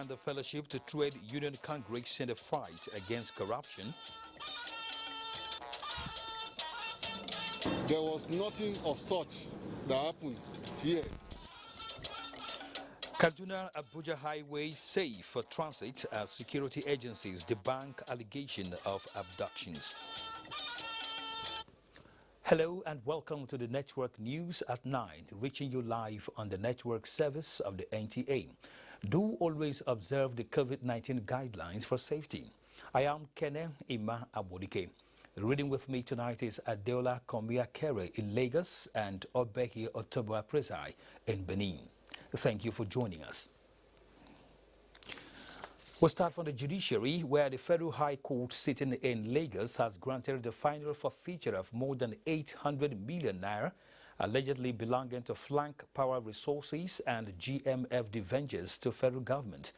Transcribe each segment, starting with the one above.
And the Fellowship to Trade Union Congress in the fight against corruption. There was nothing of such that happened here. Kaduna Abuja highway safe for transit as security agencies debunk allegation of abductions. Hello and welcome to the Network News at 9, reaching you live on the network service of the NTA. Do always observe the COVID-19 guidelines for safety. I am Kene Ima Abodike. Reading with me tonight is Adeola Komia Kere in Lagos and Obehi Otoboa Presai in Benin. Thank you for joining us. We'll start from the judiciary, where the Federal High Court sitting in Lagos has granted the final forfeiture of more than 800 million naira, allegedly belonging to Flank Power Resources and GMF Ventures to federal government.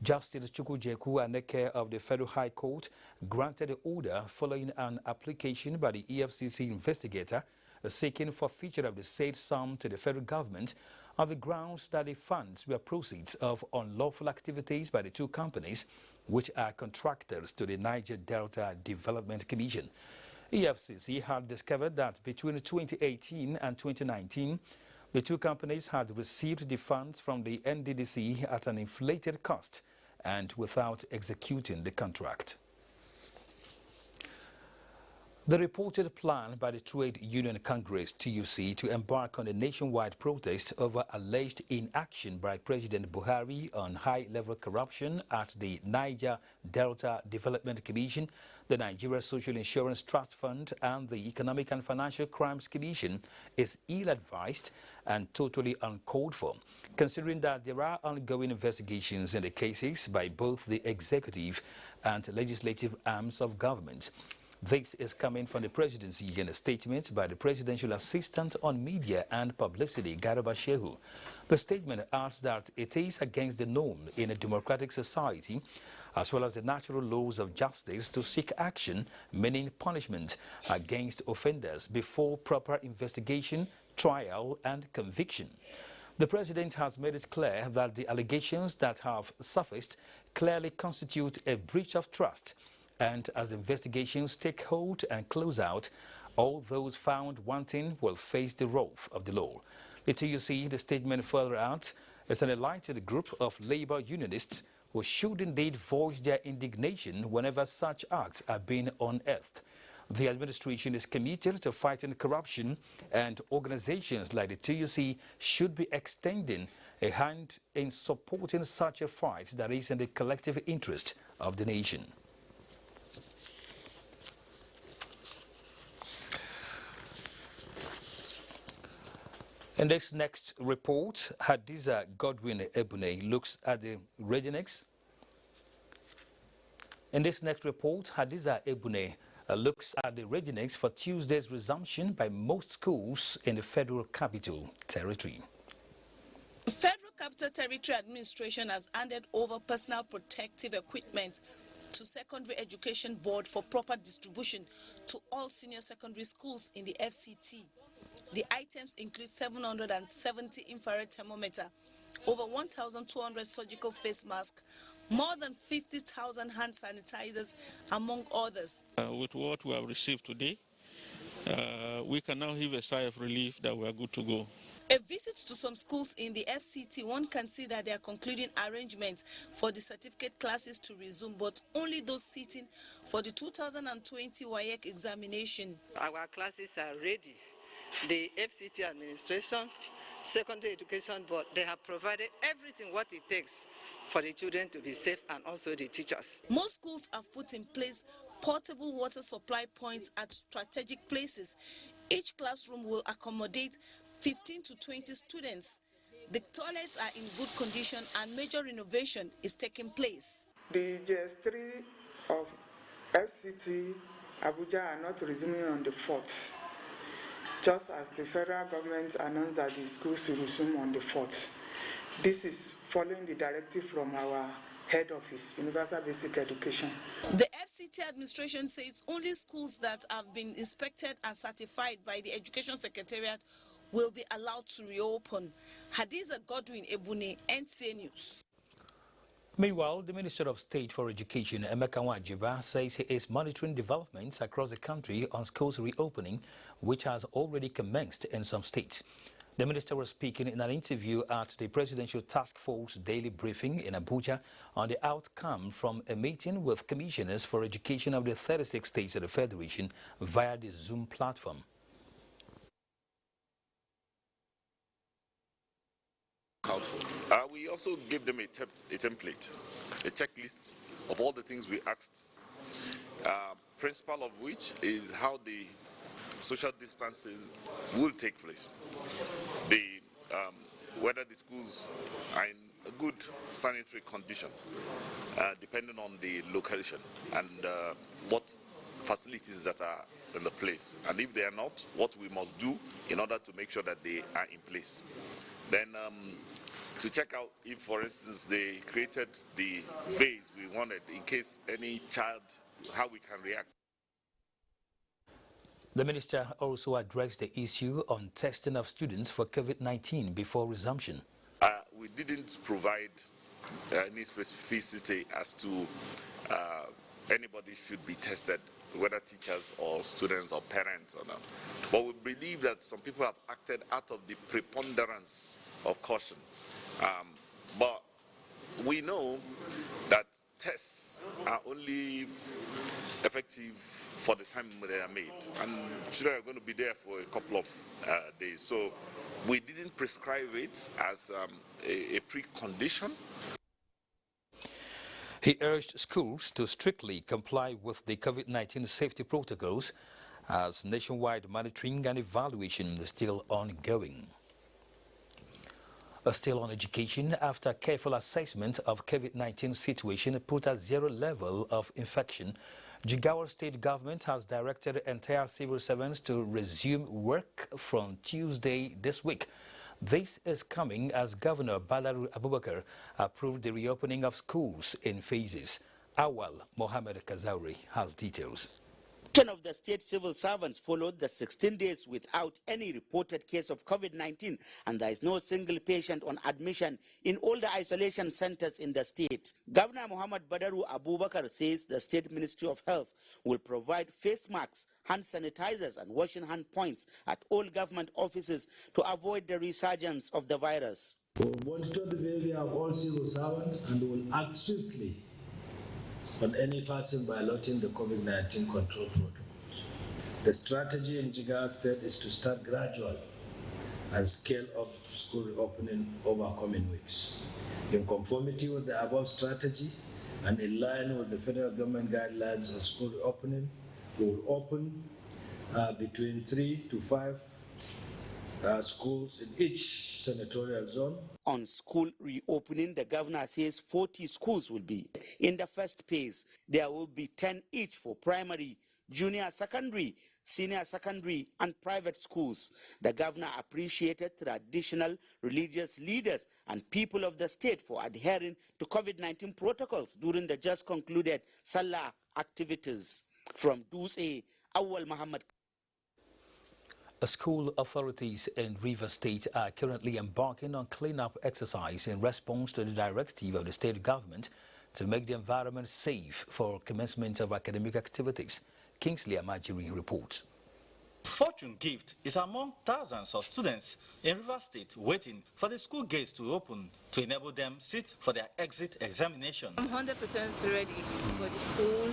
Justice Chukwujeku Aneke of the Federal High Court granted the order following an application by the EFCC investigator seeking forfeiture of the said sum to the federal government on the grounds that the funds were proceeds of unlawful activities by the two companies which are contractors to the Niger Delta Development Commission. EFCC had discovered that between 2018 and 2019, the two companies had received the funds from the NDDC at an inflated cost and without executing the contract. The reported plan by the Trade Union Congress (TUC) to embark on a nationwide protest over alleged inaction by President Buhari on high-level corruption at the Niger Delta Development Commission, the Nigeria Social Insurance Trust Fund, and the Economic and Financial Crimes Commission is ill-advised and totally uncalled for, considering that there are ongoing investigations in the cases by both the executive and legislative arms of government. This is coming from the Presidency in a statement by the Presidential Assistant on Media and Publicity, Garba Shehu. The statement adds that it is against the norm in a democratic society, as well as the natural laws of justice, to seek action, meaning punishment, against offenders before proper investigation, trial and conviction. The President has made it clear that the allegations that have surfaced clearly constitute a breach of trust, and as investigations take hold and close out, all those found wanting will face the wrath of the law. The TUC, the statement further adds, is an enlightened group of labor unionists who should indeed voice their indignation whenever such acts are being unearthed. The administration is committed to fighting corruption, and organizations like the TUC should be extending a hand in supporting such a fight that is in the collective interest of the nation. In this next report, Hadiza Godwin Ebune looks at the readiness. In this next report, Hadiza Ebune looks at the readiness for Tuesday's resumption by most schools in the Federal Capital Territory. The Federal Capital Territory Administration has handed over personal protective equipment to Secondary Education Board for proper distribution to all senior secondary schools in the FCT. The items include 770 infrared thermometer, over 1,200 surgical face masks, more than 50,000 hand sanitizers, among others. With what we have received today, we can now heave a sigh of relief that we are good to go. A visit to some schools in the FCT, one can see that they are concluding arrangements for the certificate classes to resume, but only those sitting for the 2020 WAEC examination. Our classes are ready. The FCT administration, Secondary Education Board, they have provided everything what it takes for the children to be safe and also the teachers. Most schools have put in place portable water supply points at strategic places. Each classroom will accommodate 15 to 20 students. The toilets are in good condition and major renovation is taking place. The GS3 of FCT Abuja are not resuming on the 4th. Just as the federal government announced that the schools will resume on the 4th. This is following the directive from our head office, Universal Basic Education. The FCT administration says only schools that have been inspected and certified by the Education Secretariat will be allowed to reopen. Hadiza Godwin Ebune, NTA News. Meanwhile, the Minister of State for Education, Emeka Nwajiba, says he is monitoring developments across the country on schools reopening, which has already commenced in some states. The minister was speaking in an interview at the Presidential Task Force daily briefing in Abuja on the outcome from a meeting with commissioners for education of the 36 states of the Federation via the Zoom platform. We also gave them a template, a checklist of all the things we asked, principle of which is how the social distances will take place, whether the schools are in a good sanitary condition, depending on the location, and what facilities that are in the place, and if they are not, what we must do in order to make sure that they are in place. Then to check out if, for instance, they created the base we wanted in case any child, how we can react. The minister also addressed the issue on testing of students for COVID-19 before resumption. We didn't provide any specificity as to anybody should be tested, whether teachers or students or parents or not. But we believe that some people have acted out of the preponderance of caution. But we know that tests are only effective for the time they are made, and children are going to be there for a couple of days. So we didn't prescribe it as a precondition. He urged schools to strictly comply with the COVID-19 safety protocols as nationwide monitoring and evaluation is still ongoing. Still on education, after careful assessment of COVID-19 situation put at zero level of infection, Jigawa state government has directed entire civil servants to resume work from Tuesday this week. This is coming as Governor Badaru Abubakar approved the reopening of schools in phases. Awal Mohammed Kazauri has details. Of the state civil servants followed the 16 days without any reported case of COVID-19, and there is no single patient on admission in all the isolation centers in the state. Governor Muhammad Badaru Abubakar says the State Ministry of Health will provide face masks, hand sanitizers and washing hand points at all government offices to avoid the resurgence of the virus. We will monitor the behavior of all civil servants and will act swiftly on any person violating the COVID-19 control protocols. The strategy in Jigawa State is to start gradual and scale up school reopening over coming weeks. In conformity with the above strategy and in line with the federal government guidelines on school reopening, we will open between 3 to 5 schools in each senatorial zone. On school reopening, the governor says 40 schools will be. In the first phase, there will be 10 each for primary, junior secondary, senior secondary, and private schools. The governor appreciated traditional religious leaders and people of the state for adhering to COVID-19 protocols during the just concluded Salah activities. From Duse, Awal Muhammad. School authorities in Rivers State are currently embarking on cleanup exercise in response to the directive of the state government to make the environment safe for commencement of academic activities. Kingsley Amajiri reports. Fortune gift is among thousands of students in Rivers State waiting for the school gates to open to enable them sit for their exit examination. I'm 100% ready for the school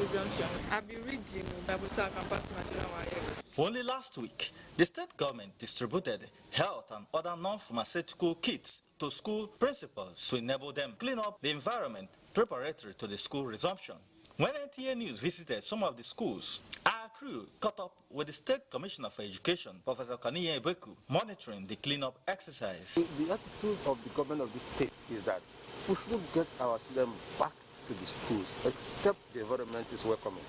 resumption. I'll be reading Bible so I can pass my Nigerian. Only last week, the state government distributed health and other non-pharmaceutical kits to school principals to enable them clean up the environment preparatory to the school resumption. When NTA News visited some of the schools, our crew caught up with the State Commissioner for Education, Professor Kaniye Beku, monitoring the cleanup exercise. The attitude of the government of this state is that we shouldn't get our students back to the schools except the environment is welcoming,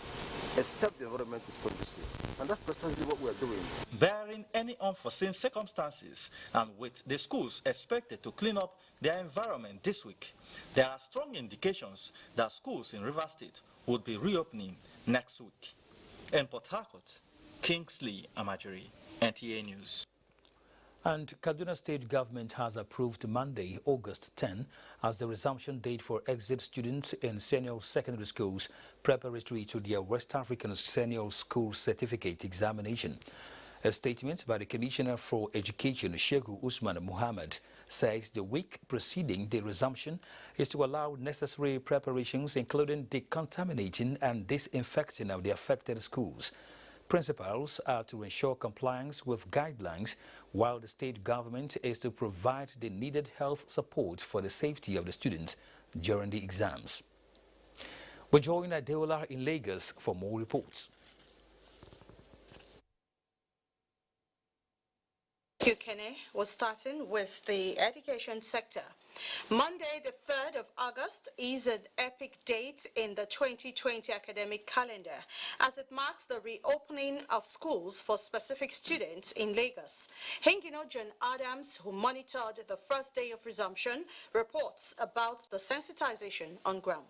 except the environment is conducive. And that's precisely what we're doing. Barring any unforeseen circumstances, and with the schools expected to clean up their environment this week, there are strong indications that schools in Rivers State would be reopening next week. In Port Harcourt, Kingsley Amajiri, NTA News. And Kaduna State Government has approved Monday, August 10, as the resumption date for exit students in senior secondary schools preparatory to their West African Senior School Certificate examination. A statement by the Commissioner for Education, Sheikh Usman Muhammad, says the week preceding the resumption is to allow necessary preparations, including decontaminating and disinfecting of the affected schools. Principals are to ensure compliance with guidelines, while the state government is to provide the needed health support for the safety of the students during the exams. We join Adeola in Lagos for more reports. Kene was starting with the education sector. Monday, the 3rd of August, is an epic date in the 2020 academic calendar, as it marks the reopening of schools for specific students in Lagos. Hengino John Adams, who monitored the first day of resumption, reports about the sensitization on ground.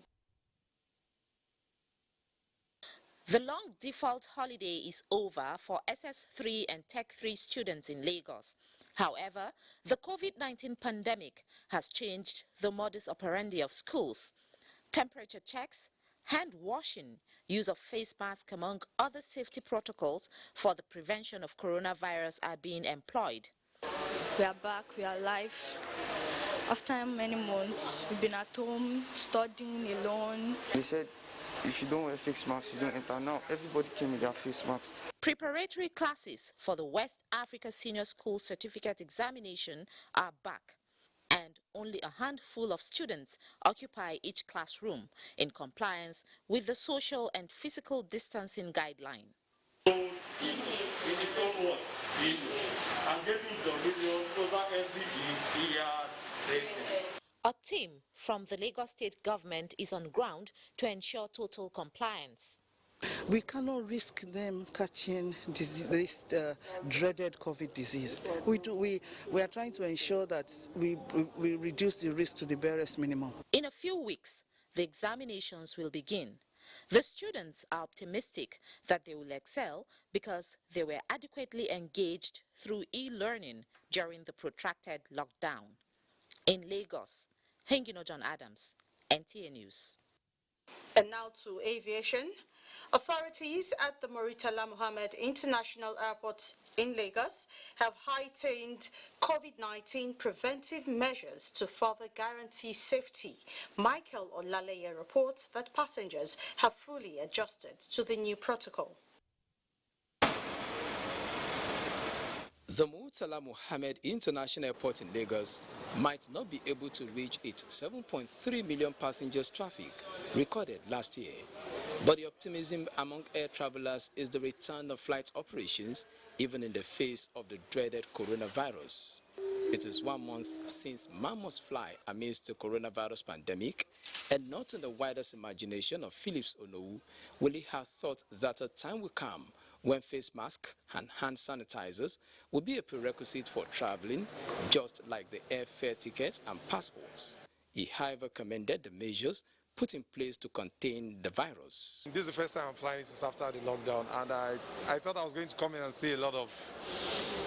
The long default holiday is over for SS3 and Tech 3 students in Lagos. However, the COVID-19 pandemic has changed the modus operandi of schools. Temperature checks, hand washing, use of face masks, among other safety protocols for the prevention of coronavirus are being employed. We are back, we are alive. After many months, we've been at home, studying alone. They said, if you don't wear face masks, you don't enter. Now, everybody came with their face masks. Preparatory classes for the West Africa Senior School Certificate examination are back, and only a handful of students occupy each classroom in compliance with the social and physical distancing guideline. A team from the Lagos State government is on ground to ensure total compliance. We cannot risk them catching this dreaded COVID disease. We are trying to ensure that we reduce the risk to the barest minimum. In a few weeks, the examinations will begin. The students are optimistic that they will excel because they were adequately engaged through e-learning during the protracted lockdown. In Lagos, Hengino John Adams, NTA News. And now to aviation. Authorities at the Murtala Mohammed International Airport in Lagos have heightened COVID-19 preventive measures to further guarantee safety. Michael Olaleye reports that passengers have fully adjusted to the new protocol. The Murtala Mohammed International Airport in Lagos might not be able to reach its 7.3 million passengers traffic recorded last year. But the optimism among air travelers is the return of flight operations even in the face of the dreaded coronavirus. It is 1 month since man must fly amidst the coronavirus pandemic, and not in the widest imagination of Phillips Onowu will he have thought that a time will come when face masks and hand sanitizers will be a prerequisite for traveling, just like the airfare tickets and passports. He, however, commended the measures put in place to contain the virus. This is the first time I'm flying since after the lockdown, and I thought I was going to come in and see a lot of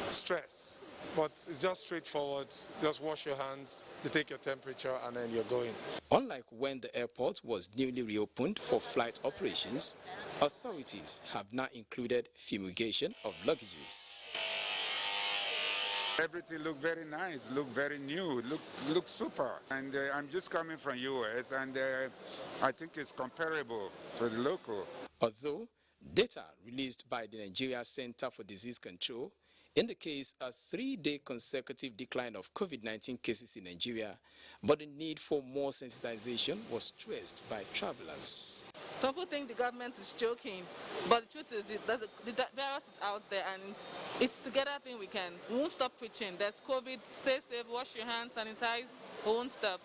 stress. But it's just straightforward. Just wash your hands, they take your temperature, and then you're going. Unlike when the airport was newly reopened for flight operations, authorities have now included fumigation of luggages. Everything looked very nice, looked very new, looked super. And I'm just coming from US, and I think it's comparable to the local. Although data released by the Nigeria Center for Disease Control indicates a 3-day consecutive decline of COVID-19 cases in Nigeria, but the need for more sensitization was stressed by travelers. Some people think the government is joking, but the truth is the virus is out there, and it's together thing we can. We won't stop preaching. That's COVID. Stay safe, wash your hands, sanitize. We won't stop.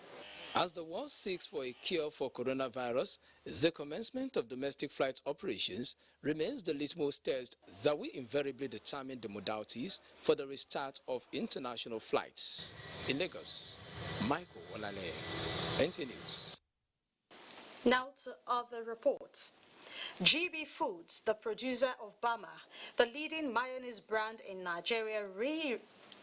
As the world seeks for a cure for coronavirus, the commencement of domestic flight operations remains the litmus test that will invariably determine the modalities for the restart of international flights. In Lagos, Michael Olaleye, NTA News. Now to other reports. GB Foods, the producer of Bama, the leading mayonnaise brand in Nigeria,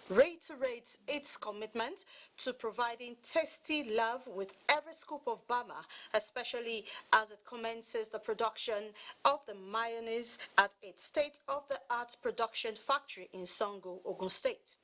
reiterates its commitment to providing tasty love with every scoop of Bama, especially as it commences the production of the mayonnaise at its state-of-the-art production factory in Songo, Ogun State.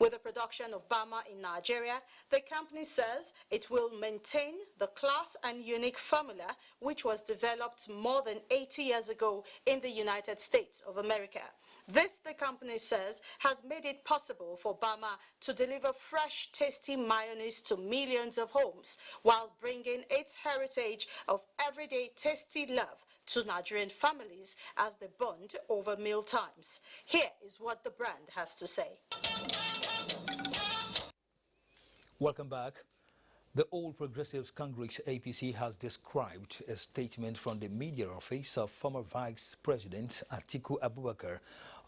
With the production of Bama in Nigeria, the company says it will maintain the class and unique formula which was developed more than 80 years ago in the United States of America. This, the company says, has made it possible for Bama to deliver fresh, tasty mayonnaise to millions of homes while bringing its heritage of everyday tasty love to Nigerian families as they bond over meal times. Here is what the brand has to say. Welcome back. The All Progressives Congress APC has described a statement from the media office of former Vice President Atiku Abubakar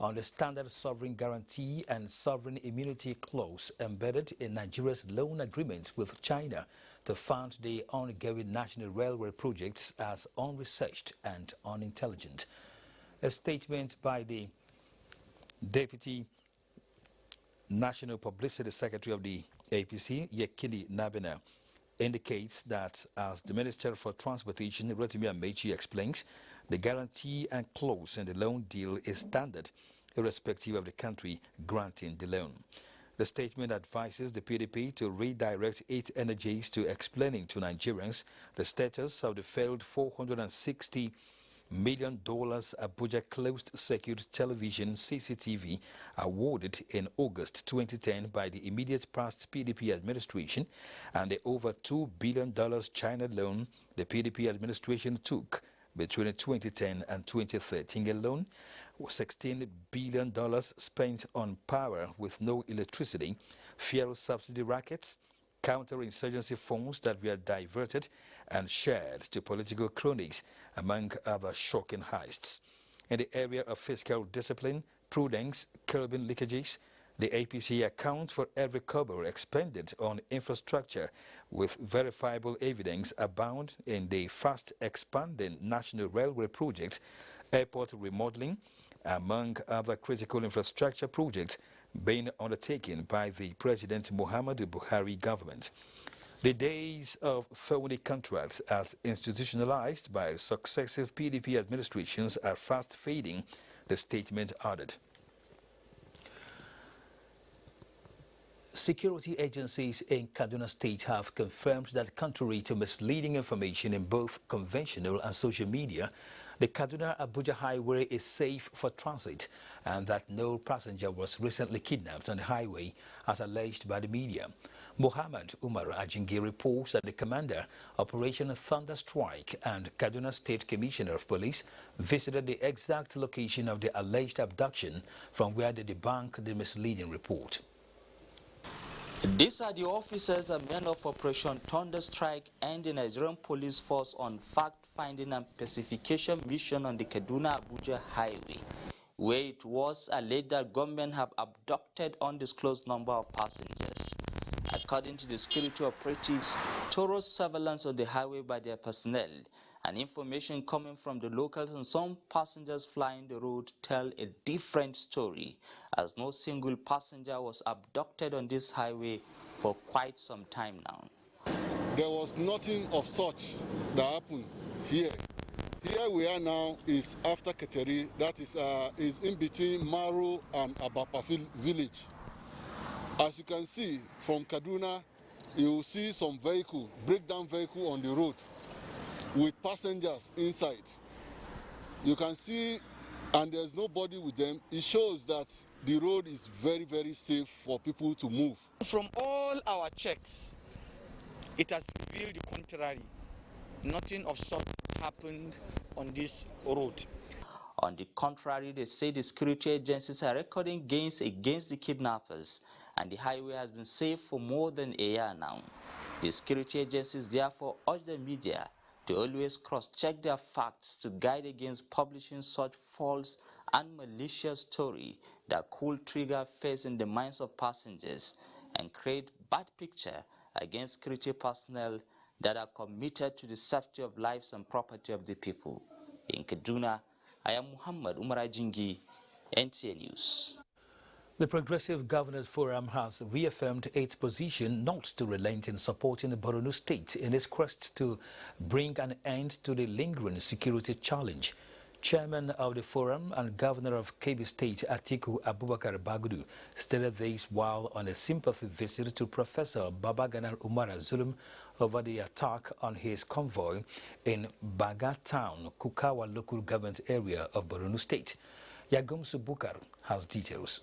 on the Standard Sovereign Guarantee and Sovereign Immunity Clause embedded in Nigeria's loan agreement with China to fund the ongoing national railway projects as unresearched and unintelligent. A statement by the Deputy National Publicity Secretary of the APC, Yekini Nabena, indicates that, as the Minister for Transportation, Rotimi Amechi, explains, the guarantee and clause in the loan deal is standard, irrespective of the country granting the loan. The statement advises the PDP to redirect its energies to explaining to Nigerians the status of the failed $460 million Abuja closed-circuit television CCTV awarded in August 2010 by the immediate past PDP administration and the over $2 billion China loan the PDP administration took between 2010 and 2013 alone. $16 billion spent on power with no electricity, fuel subsidy rackets, counterinsurgency funds that were diverted and shared to political cronies, among other shocking heists. In the area of fiscal discipline, prudence, curbing leakages, the APC accounts for every kobo expended on infrastructure with verifiable evidence abound in the fast-expanding national railway projects, airport remodeling, among other critical infrastructure projects being undertaken by the President Muhammadu Buhari government. The days of phony contracts as institutionalized by successive PDP administrations are fast fading, the statement added. Security agencies in Kaduna State have confirmed that, contrary to misleading information in both conventional and social media, the Kaduna-Abuja highway is safe for transit and that no passenger was recently kidnapped on the highway as alleged by the media. Muhammad Umar Ajingi reports that the commander, Operation Thunder Strike, and Kaduna State Commissioner of Police visited the exact location of the alleged abduction, from where they debunked the misleading report. These are the officers and men of Operation Thunder Strike and the Nigerian Police Force on fact-finding and pacification mission on the Kaduna-Abuja highway, where it was alleged that gunmen have abducted undisclosed number of passengers. According to the security operatives, thorough surveillance on the highway by their personnel and information coming from the locals and some passengers flying the road tell a different story, as no single passenger was abducted on this highway for quite some time now. There was nothing of such that happened here. Here we are now is after Keteri, that is in between Maru and Abapa village. As you can see from Kaduna, you will see some vehicle, breakdown vehicle on the road with passengers inside. You can see, and there's nobody with them. It shows that the road is very, very safe for people to move. From all our checks, it has revealed the contrary. Nothing of such happened on this road. On the contrary, they say the security agencies are recording gains against the kidnappers, and the highway has been safe for more than a year now. The security agencies therefore urge the media to always cross-check their facts to guide against publishing such false and malicious story that could trigger fears in the minds of passengers and create bad picture against security personnel that are committed to the safety of lives and property of the people. In Kaduna, I am Muhammad Umar Ajingi, NTA News. The Progressive Governors Forum has reaffirmed its position not to relent in supporting the Borno State in its quest to bring an end to the lingering security challenge. Chairman of the forum and Governor of Kebbi State, Atiku Abubakar Bagudu, stated this while on a sympathy visit to Professor Babagana Umara Zulum over the attack on his convoy in Baga Town, Kukawa local government area of Borno State. Yagumsu Bukar has details.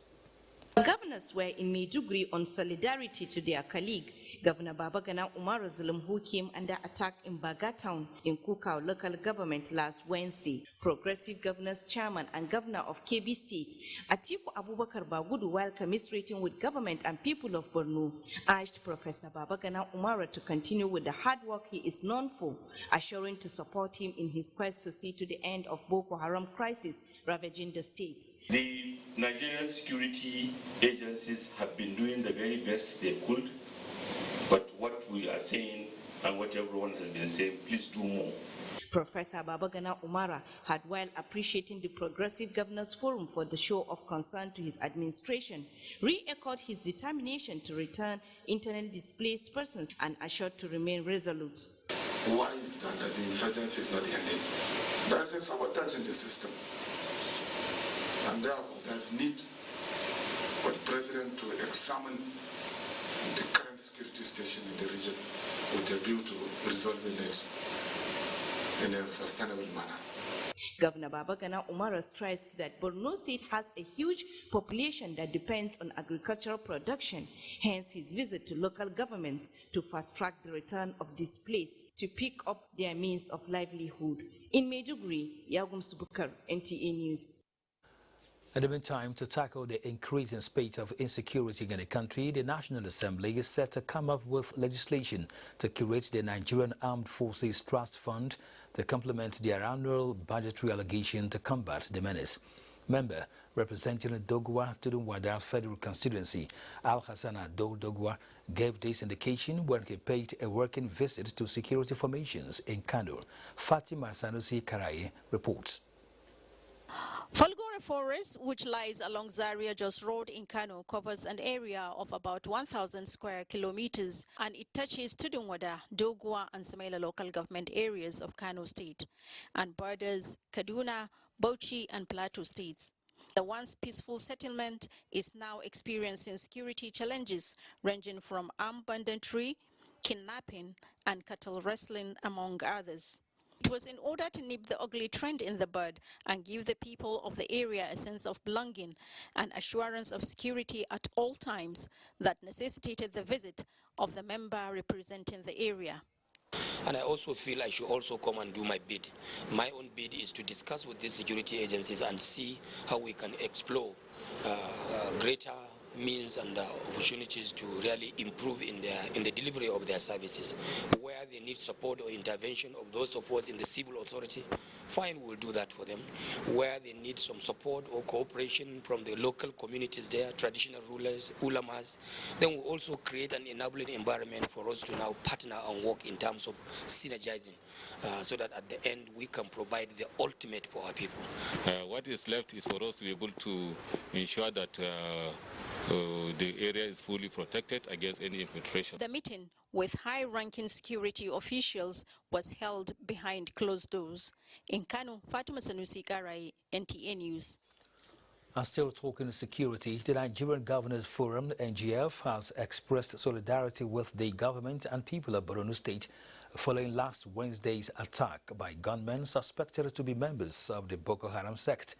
Governors were in Maiduguri on solidarity to their colleague, Governor Babagana Umar Zulum, who came under attack in Baga Town in Kukau local government last Wednesday. Progressive Governors Chairman and Governor of Kebbi State, Atiku Abubakar Bagudu, while commiserating with government and people of Borno, urged Professor Babagana Umar to continue with the hard work he is known for, assuring to support him in his quest to see to the end of Boko Haram crisis ravaging the state. The Nigerian security agencies have been doing the very best they could, but what we are saying and what everyone has been saying, please do more. Professor Babagana Umara had, while appreciating the Progressive Governors Forum for the show of concern to his administration, re-echoed his determination to return internally displaced persons and assured to remain resolute. Why that the insurgency is not ending? There's a sabotage in the system. And therefore, there's need for the President to examine the current security situation in the region with a view to resolving it in a sustainable manner. Governor Babagana Umara stressed that Borno State has a huge population that depends on agricultural production, hence his visit to local government to fast-track the return of displaced to pick up their means of livelihood. In Maiduguri, Yagum Subukar, NTA News. At the meantime, to tackle the increasing spate of insecurity in the country, the National Assembly is set to come up with legislation to create the Nigerian Armed Forces Trust Fund to complement their annual budgetary allocation to combat the menace. Member representing Dogwa Tudunwada Federal Constituency, Al-Hassan Ado Dogwa, gave this indication when he paid a working visit to security formations in Kano. Fatima Sanusi Karai reports. Folgore Forest, which lies along Zaria Jos Road in Kano, covers an area of about 1,000 square kilometers, and it touches Tudunwada, Dogwa and Samaila local government areas of Kano State and borders Kaduna, Bauchi and Plateau states. The once peaceful settlement is now experiencing security challenges ranging from armed banditry, kidnapping and cattle rustling, among others. It was in order to nip the ugly trend in the bud and give the people of the area a sense of belonging and assurance of security at all times that necessitated the visit of the member representing the area. And I also feel I should also come and do my bid. My own bid is to discuss with these security agencies and see how we can explore greater means and opportunities to really improve in the delivery of their services. Where they need support or intervention of those of us in the civil authority, fine, we'll do that for them. Where they need some support or cooperation from the local communities there, traditional rulers, ulamas, then we'll also create an enabling environment for us to now partner and work in terms of synergizing, so that at the end we can provide the ultimate for our people. What is left is for us to be able to ensure that the area is fully protected against any infiltration. The meeting with high-ranking security officials was held behind closed doors. In Kano, Fatima Sanusi Karai, NTA News. And still talking security, the Nigerian Governors Forum, NGF, has expressed solidarity with the government and people of Borno State following last Wednesday's attack by gunmen suspected to be members of the Boko Haram sect.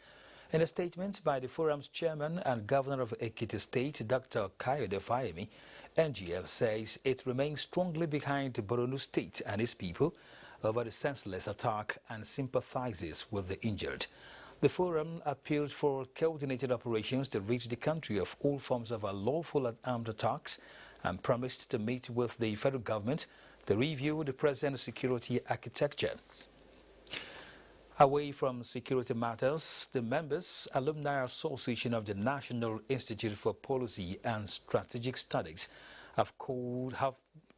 In a statement by the forum's chairman and governor of Ekiti State, Dr. Kayode Fayemi, NGF says it remains strongly behind Borno State and its people over the senseless attack and sympathizes with the injured. The forum appealed for coordinated operations to rid the country of all forms of unlawful and armed attacks and promised to meet with the federal government to review the present security architecture. Away from security matters, the members, Alumni Association of the National Institute for Policy and Strategic Studies have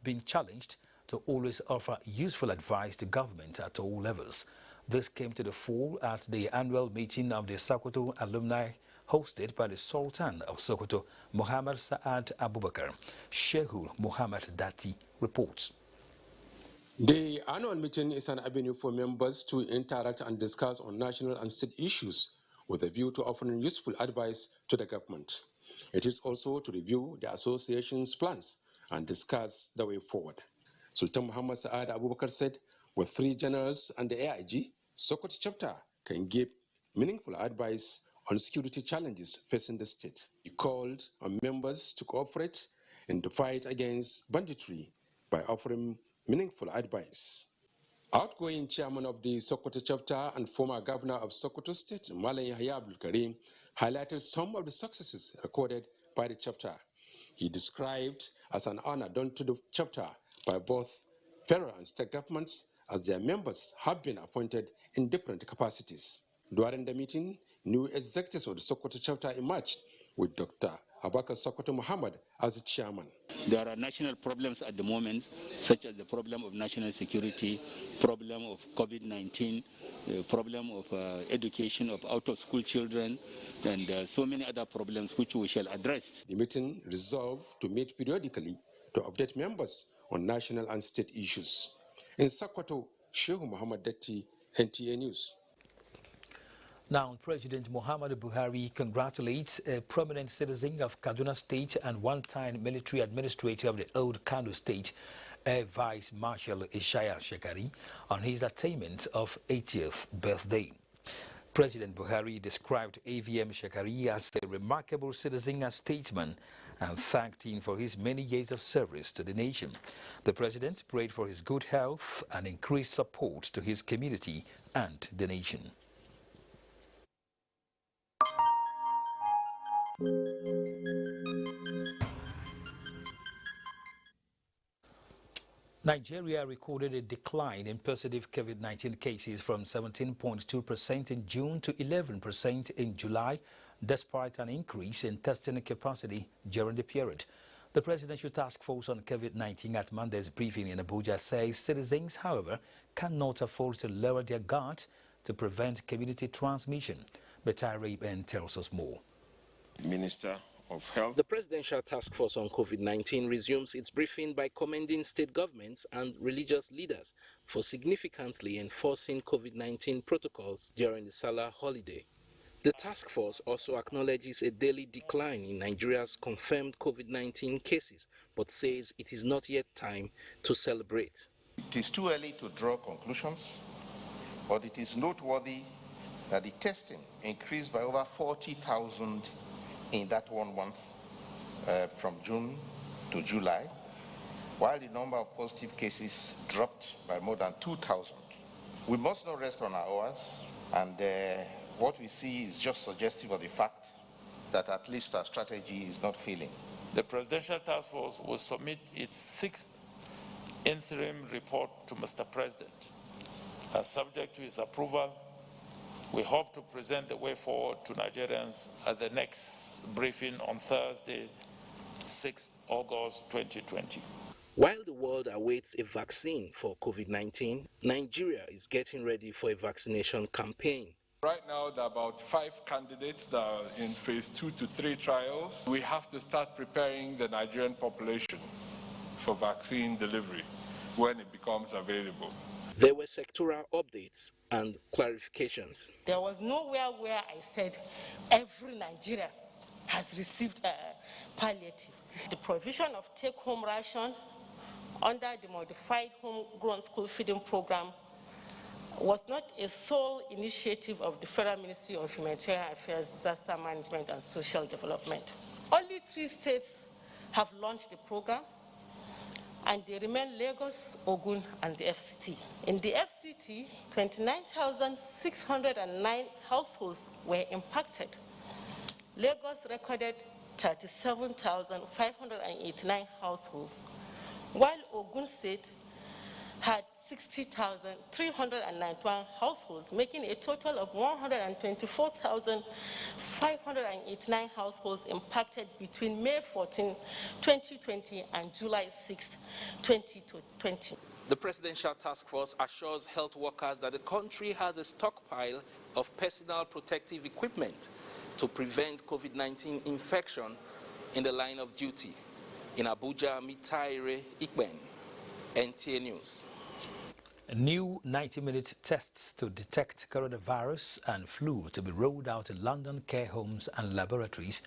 been challenged to always offer useful advice to government at all levels. This came to the fore at the annual meeting of the Sokoto Alumni hosted by the Sultan of Sokoto, Muhammad Saad Abubakar. Shehu Muhammad Dati reports. The annual meeting is an avenue for members to interact and discuss on national and state issues with a view to offering useful advice to the government. It is also to review the association's plans and discuss the way forward. Sultan Muhammad Saad Abubakar said, with 3 generals and the AIG, Sokoto chapter can give meaningful advice on security challenges facing the state. He called on members to cooperate in the fight against banditry by offering meaningful advice. Outgoing chairman of the Sokoto chapter and former governor of Sokoto State, Malam Yahya Abdul Karim, highlighted some of the successes recorded by the chapter. He described as an honor done to the chapter by both federal and state governments as their members have been appointed in different capacities. During the meeting, new executives of the Sokoto chapter emerged with Dr. Abubakar Sokoto Muhammad as the chairman. There are national problems at the moment, such as the problem of national security, problem of COVID-19, problem of education of out-of-school children, and so many other problems which we shall address. The meeting resolved to meet periodically to update members on national and state issues. In Sokoto, Shehu Muhammad Dati, NTA News. Now, President Muhammadu Buhari congratulates a prominent citizen of Kaduna State and one-time military administrator of the old Kano State, Air Vice Marshal Ishaya Shekari, on his attainment of 80th birthday. President Buhari described AVM Shekari as a remarkable citizen and statesman and thanked him for his many years of service to the nation. The president prayed for his good health and increased support to his community and the nation. Nigeria recorded a decline in positive COVID-19 cases from 17.2% in June to 11% in July, despite an increase in testing capacity during the period. The Presidential Task Force on COVID-19 at Monday's briefing in Abuja says citizens, however, cannot afford to lower their guard to prevent community transmission. Betari Ben tells us more. Minister of Health. The Presidential Task Force on COVID-19 resumes its briefing by commending state governments and religious leaders for significantly enforcing COVID-19 protocols during the Salah holiday. The task force also acknowledges a daily decline in Nigeria's confirmed COVID-19 cases, but says it is not yet time to celebrate. It is too early to draw conclusions, but it is noteworthy that the testing increased by over 40,000 in that 1 month from June to July, while the number of positive cases dropped by more than 2,000. We must not rest on our oars, and what we see is just suggestive of the fact that at least our strategy is not failing. The Presidential Task Force will submit its 6th interim report to Mr. President. And subject to his approval, we hope to present the way forward to Nigerians at the next briefing on Thursday, 6 August 2020. While the world awaits a vaccine for COVID-19, Nigeria is getting ready for a vaccination campaign. Right now, there are about 5 candidates that are in phase 2 to 3 trials. We have to start preparing the Nigerian population for vaccine delivery when it becomes available. There were sectoral updates and clarifications. There was nowhere where I said every Nigerian has received a palliative. The provision of take-home ration under the modified homegrown school feeding program was not a sole initiative of the Federal Ministry of Humanitarian Affairs, Disaster Management and Social Development. Only 3 states have launched the program, and they remain Lagos, Ogun, and the FCT. In the FCT, 29,609 households were impacted. Lagos recorded 37,589 households, while Ogun State had 60,391 households, making a total of 124,589 households impacted between May 14, 2020 and July 6, 2020. The Presidential Task Force assures health workers that the country has a stockpile of personal protective equipment to prevent COVID-19 infection in the line of duty. In Abuja, Mitaire Ikben, NTA News. New 90-minute tests to detect coronavirus and flu to be rolled out in London care homes and laboratories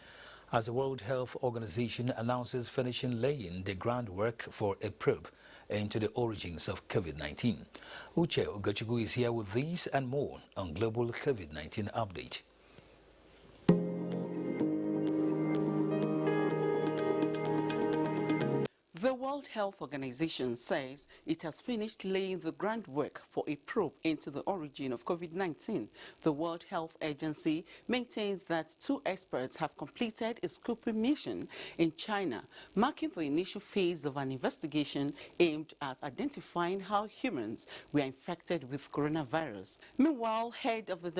as the World Health Organization announces finishing laying the groundwork for a probe into the origins of COVID-19. Uche Ogochukwu is here with these and more on Global COVID-19 Update. The World Health Organization says it has finished laying the groundwork for a probe into the origin of COVID-19. The World Health Agency maintains that 2 experts have completed a scoping mission in China, marking the initial phase of an investigation aimed at identifying how humans were infected with coronavirus. Meanwhile, head of the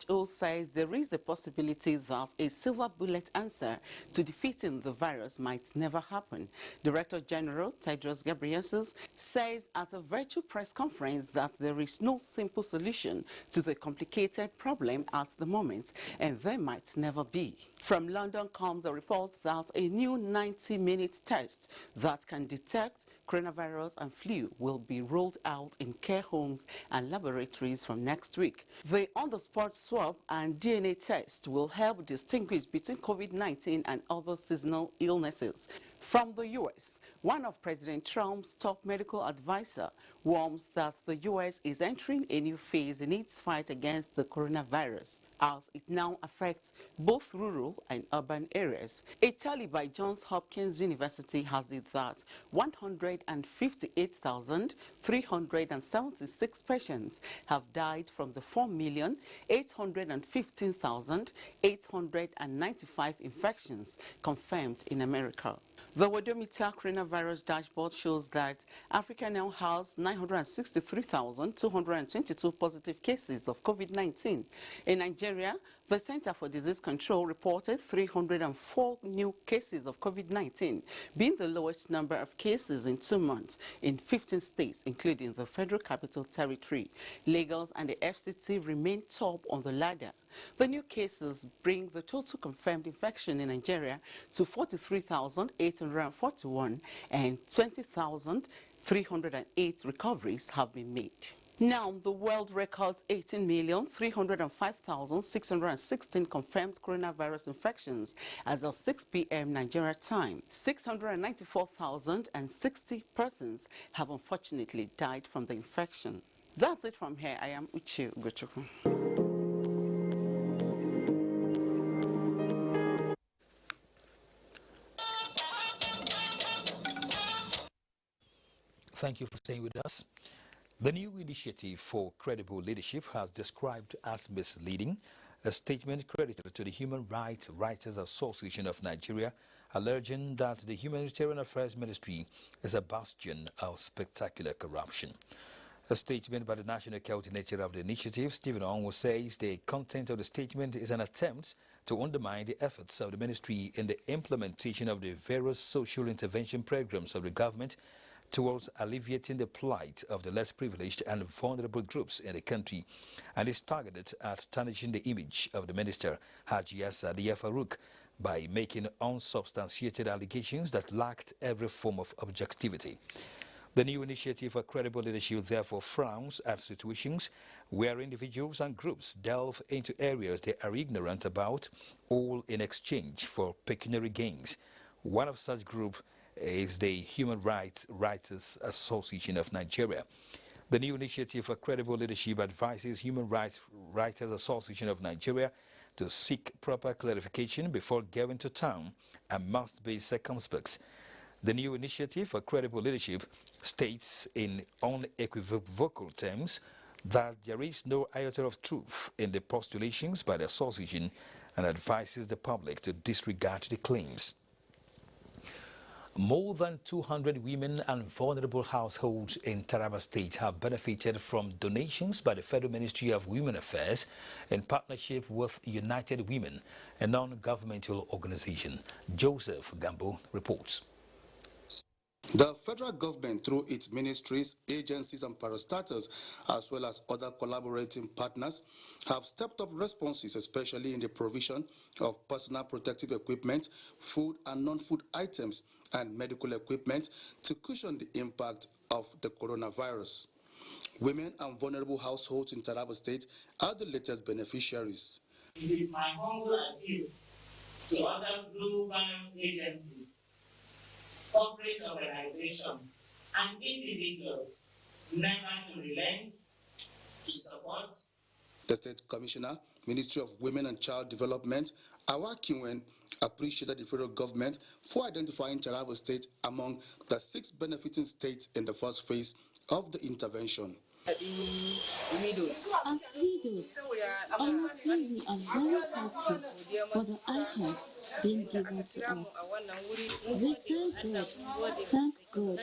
WHO says there is a possibility that a silver bullet answer to defeating the virus might never happen. Director General Tedros Ghebreyesus says at a virtual press conference that there is no simple solution to the complicated problem at the moment, and there might never be. From London comes a report that a new 90-minute test that can detect coronavirus and flu will be rolled out in care homes and laboratories from next week. The on-the-spot swab and DNA test will help distinguish between COVID-19 and other seasonal illnesses. From the U.S., one of President Trump's top medical advisors warns that the U.S. is entering a new phase in its fight against the coronavirus, as it now affects both rural and urban areas. A tally by Johns Hopkins University has it that 158,376 patients have died from the 4,815,895 infections confirmed in America. The Worldometer coronavirus dashboard shows that Africa now has 963,222 positive cases of COVID-19. In Nigeria, the Center for Disease Control reported 304 new cases of COVID-19, being the lowest number of cases in 2 months in 15 states, including the Federal Capital Territory. Lagos and the FCT remain top on the ladder. The new cases bring the total confirmed infection in Nigeria to 43,841 and 20,308 recoveries have been made. Now, the world records 18,305,616 confirmed coronavirus infections as of 6 p.m. Nigeria time. 694,060 persons have unfortunately died from the infection. That's it from here. I am Uche Ugochukwu. Thank you for staying with us. The new initiative for credible leadership has described as misleading a statement credited to the Human Rights Writers Association of Nigeria, alleging that the Humanitarian Affairs Ministry is a bastion of spectacular corruption. A statement by the national coordinator of the initiative, Stephen Onwo, says the content of the statement is an attempt to undermine the efforts of the ministry in the implementation of the various social intervention programs of the government towards alleviating the plight of the less privileged and vulnerable groups in the country, and is targeted at tarnishing the image of the minister, Hajiya Sadiya Farouk, by making unsubstantiated allegations that lacked every form of objectivity. The new initiative for credible leadership therefore frowns at situations where individuals and groups delve into areas they are ignorant about, all in exchange for pecuniary gains. One of such groups is the Human Rights Writers Association of Nigeria. The new initiative for credible leadership advises Human Rights Writers Association of Nigeria to seek proper clarification before going to town and must be circumspect. The new initiative for credible leadership states in unequivocal terms that there is no iota of truth in the postulations by the association and advises the public to disregard the claims. More than 200 women and vulnerable households in Taraba State have benefited from donations by the Federal Ministry of Women Affairs in partnership with United Women, a non-governmental organization. Joseph Gambo reports. The federal government, through its ministries, agencies and parastatals, as well as other collaborating partners, have stepped up responses, especially in the provision of personal protective equipment, food and non-food items, and medical equipment to cushion the impact of the coronavirus. Women and vulnerable households in Taraba State are the latest beneficiaries. It is my humble appeal to other global agencies, corporate organizations, and individuals never to relent, to support. The State Commissioner, Ministry of Women and Child Development, Awa Kinwen, appreciated the federal government for identifying Taraba State among the 6 benefiting states in the first phase of the intervention. As leaders, honestly, we are very happy for the items being given to us. We thank God,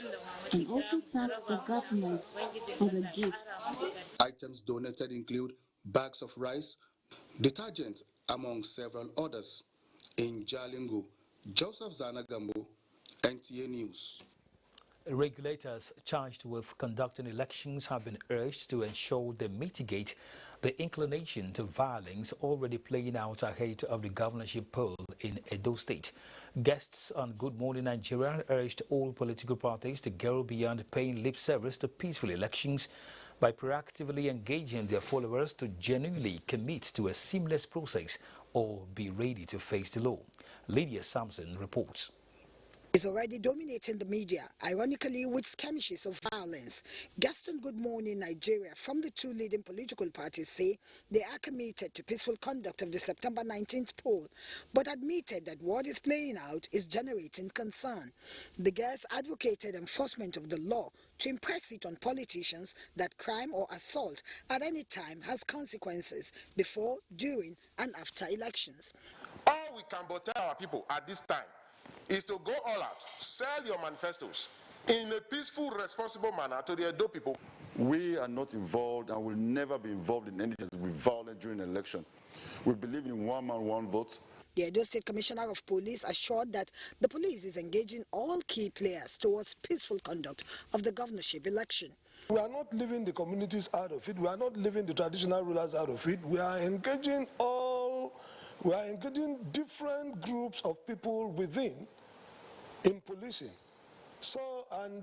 and also thank the government for the gifts. Items donated include bags of rice, detergent, among several others. In Jalingo, Joseph Zanagambo, NTA News. Regulators charged with conducting elections have been urged to ensure they mitigate the inclination to violence already playing out ahead of the governorship poll in Edo State. Guests on Good Morning Nigeria urged all political parties to go beyond paying lip service to peaceful elections by proactively engaging their followers to genuinely commit to a seamless process or be ready to face the law. Lydia Sampson reports. Is already dominating the media, ironically with skirmishes of violence. Guests on Good Morning Nigeria from the 2 leading political parties say they are committed to peaceful conduct of the September 19th poll, but admitted that what is playing out is generating concern. The guests advocated enforcement of the law to impress it on politicians that crime or assault at any time has consequences before, during, and after elections. All we can but tell our people at this time is to go all out, sell your manifestos in a peaceful, responsible manner to the Edo people. We are not involved and will never be involved in anything with violence during an election. We believe in one man, one vote. The Edo State Commissioner of Police assured that the police is engaging all key players towards peaceful conduct of the governorship election. We are not leaving the communities out of it. We are not leaving the traditional rulers out of it. We are engaging different groups of people within in policing. So, and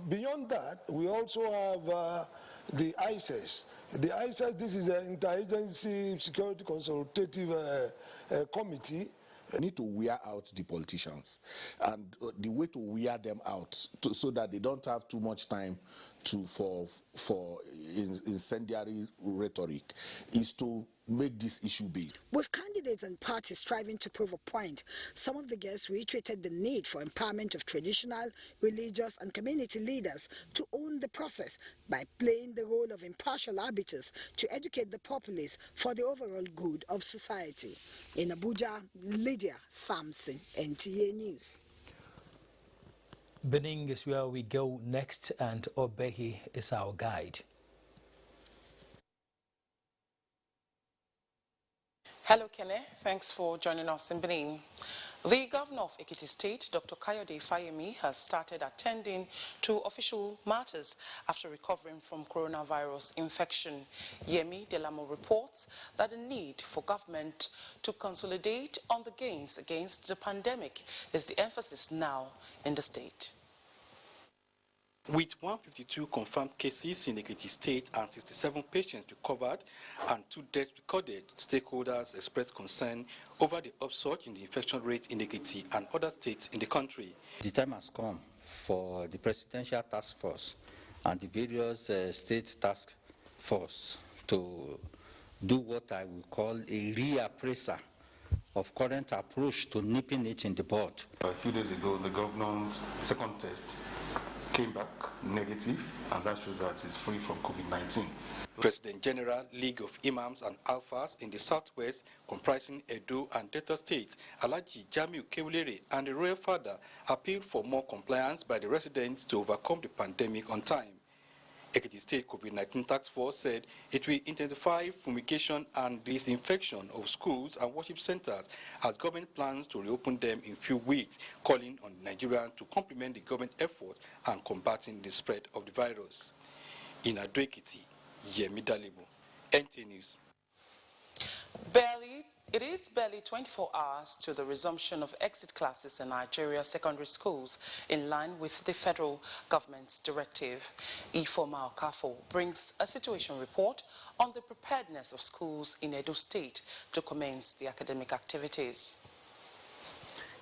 beyond that, we also have the ISIS. The ISIS, this is an interagency security consultative committee. We need to wear out the politicians, and the way to wear them out so that they don't have too much time for incendiary rhetoric is to make this issue big. With candidates and parties striving to prove a point, some of the guests reiterated the need for empowerment of traditional, religious and community leaders to own the process by playing the role of impartial arbiters to educate the populace for the overall good of society. In Abuja, Lydia Sampson, NTA News. Benin is where we go next, and Obehi is our guide. Hello, Kene. Thanks for joining us in Benin. The governor of Ekiti State, Dr. Kayode Fayemi, has started attending to official matters after recovering from coronavirus infection. Yemi Delamo reports that the need for government to consolidate on the gains against the pandemic is the emphasis now in the state. With 152 confirmed cases in Ekiti State and 67 patients recovered and 2 deaths recorded, stakeholders expressed concern over the upsurge in the infection rate in Ekiti and other states in the country. The time has come for the Presidential Task Force and the various state task force to do what I will call a reappraisal of current approach to nipping it in the bud. A few days ago, the governor's second test came back negative, and that shows that it's free from COVID-19. President General League of Imams and Alphas in the Southwest, comprising Edo and Delta States, Alhaji Jamiu Kewulere and the Royal Father appealed for more compliance by the residents to overcome the pandemic on time. Ekiti State COVID-19 Task Force said it will intensify fumigation and disinfection of schools and worship centers as government plans to reopen them in few weeks, calling on Nigerians to complement the government effort and combating the spread of the virus. In Ekiti, Yemi Dalibo, NTA News. It is barely 24 hours to the resumption of exit classes in Nigeria secondary schools in line with the federal government's directive. Ifoma Okafo brings a situation report on the preparedness of schools in Edo State to commence the academic activities.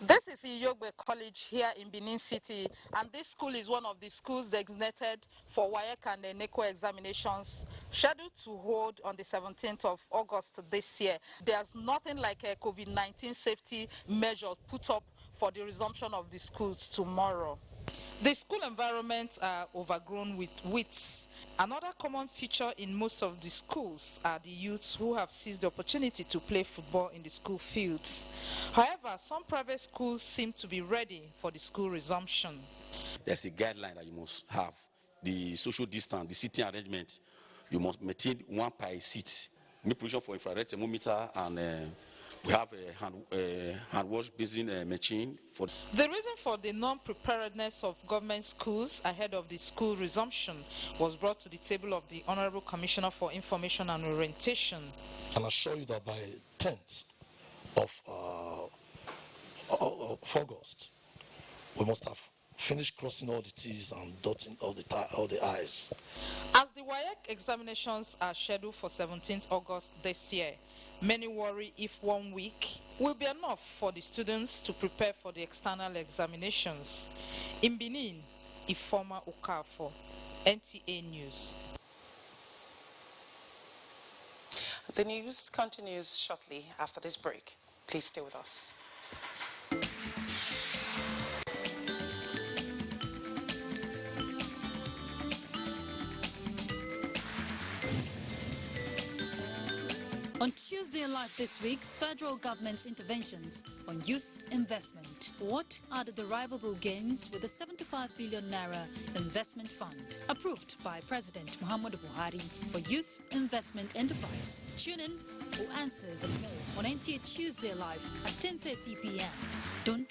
This is Iyogbe College here in Benin City, and this school is one of the schools designated for WAEC and NECO examinations scheduled to hold on the 17th of August this year. There's nothing like a COVID-19 safety measure put up for the resumption of the schools tomorrow. The school environments are overgrown with weeds. Another common feature in most of the schools are the youths who have seized the opportunity to play football in the school fields. However, some private schools seem to be ready for the school resumption. There's a guideline that you must have. The social distance, the seating arrangement, you must maintain one per seat. New provision for infrared thermometer, and we have a hand wash basin machine. The reason for the non-preparedness of government schools ahead of the school resumption was brought to the table of the Honorable Commissioner for Information and Orientation. I can assure you that by 10th of August, we must have finished crossing all the T's and dotting all the I's. As the WAEC examinations are scheduled for 17th August this year, many worry if 1 week will be enough for the students to prepare for the external examinations. In Benin, Ifoma Okafo, NTA News. The news continues shortly after this break. Please stay with us. On Tuesday Live this week, federal government's interventions on youth investment. What are the derivable gains with the 75 billion naira investment fund approved by President Muhammadu Buhari for youth investment enterprise? Tune in for answers and more on NTA Tuesday Live at 10:30 p.m. Don't